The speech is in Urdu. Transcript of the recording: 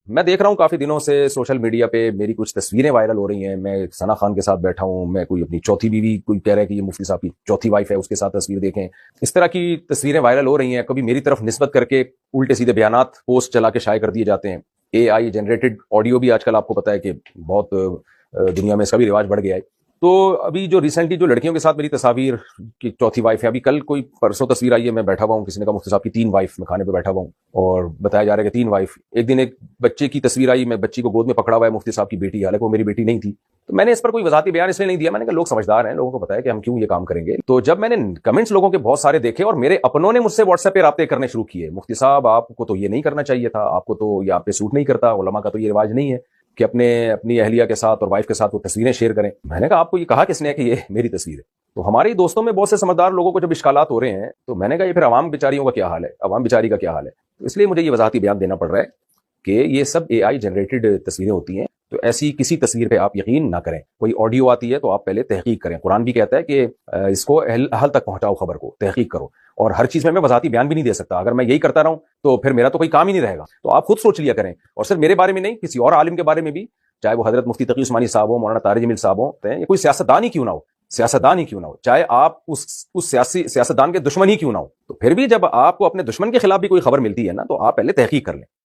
میں دیکھ رہا ہوں کافی دنوں سے سوشل میڈیا پہ میری کچھ تصویریں وائرل ہو رہی ہیں، میں ثنا خان کے ساتھ بیٹھا ہوں، میں کوئی اپنی چوتھی بیوی، کوئی کہہ رہا ہے کہ یہ مفتی صاحب کی چوتھی وائف ہے، اس کے ساتھ تصویر دیکھیں، اس طرح کی تصویریں وائرل ہو رہی ہیں، کبھی میری طرف نسبت کر کے الٹے سیدھے بیانات پوسٹ چلا کے شائع کر دیے جاتے ہیں۔ اے آئی جنریٹڈ آڈیو بھی آج کل آپ کو پتہ ہے کہ بہت دنیا میں اس کا بھی رواج بڑھ گیا ہے۔ تو ابھی جو ریسنٹلی جو لڑکیوں کے ساتھ میری تصاویر کی چوتھی وائف ہے، ابھی کل کوئی پرسوں تصویر آئی ہے، میں بیٹھا ہوا ہوں، کسی نے کہا مفتی صاحب کی 3 وائف، میں کھانے پہ بیٹھا ہوا ہوں اور بتایا جا رہا ہے کہ 3 وائف۔ ایک دن ایک بچے کی تصویر آئی، میں بچی کو گود میں پکڑا ہوا ہے، مفتی صاحب کی بیٹی، حالانکہ وہ میری بیٹی نہیں تھی۔ تو میں نے اس پر کوئی وضاحتی بیان اس لیے نہیں دیا، میں نے کہا لوگ سمجھدار ہیں، لوگوں کو پتا ہے کہ ہم کیوں یہ کام کریں گے۔ تو جب میں نے کمنٹس لوگوں کے بہت سارے دیکھے اور میرے اپنوں نے مجھ سے واٹس ایپ پہ رابطے کرنے شروع کیے، مفتی صاحب آپ کو تو یہ نہیں کرنا چاہیے تھا، آپ کو تو یہ آپ پہ سوٹ نہیں کرتا، علماء کا تو یہ رواج نہیں ہے کہ اپنی اہلیہ کے ساتھ اور وائف کے ساتھ وہ تصویریں شیئر کریں۔ میں نے کہا آپ کو یہ کہا کس نے کہ یہ میری تصویر ہے؟ تو ہمارے ہی دوستوں میں بہت سے سمجھدار لوگوں کو جب اشکالات ہو رہے ہیں تو میں نے کہا یہ پھر عوام بیچاریوں کا کیا حال ہے، عوام بیچاری کا کیا حال ہے؟ تو اس لیے مجھے یہ وضاحتی بیان دینا پڑ رہا ہے کہ یہ سب اے آئی جنریٹڈ تصویریں ہوتی ہیں، تو ایسی کسی تصویر پہ آپ یقین نہ کریں۔ کوئی آڈیو آتی ہے تو آپ پہلے تحقیق کریں، قرآن بھی کہتا ہے کہ اس کو اہل تک پہنچاؤ، خبر کو تحقیق کرو، اور ہر چیز میں وضاحتی بیان بھی نہیں دے سکتا۔ اگر میں یہی کرتا رہوں تو پھر میرا تو کوئی کام ہی نہیں رہے گا۔ تو آپ خود سوچ لیا کریں، اور صرف میرے بارے میں نہیں، کسی اور عالم کے بارے میں بھی، چاہے وہ حضرت مفتی تقی عثمانی صاحب ہو، مولانا طارق جمیل صاحب ہو، یا کوئی سیاستدان ہی کیوں نہ ہو، سیاستدان ہی کیوں نہ ہو، چاہے آپ اس سیاستدان کے دشمن ہی کیوں نہ ہو، تو پھر بھی جب آپ کو اپنے دشمن کے خلاف بھی کوئی خبر ملتی ہے نا، تو آپ پہلے تحقیق کر لیں۔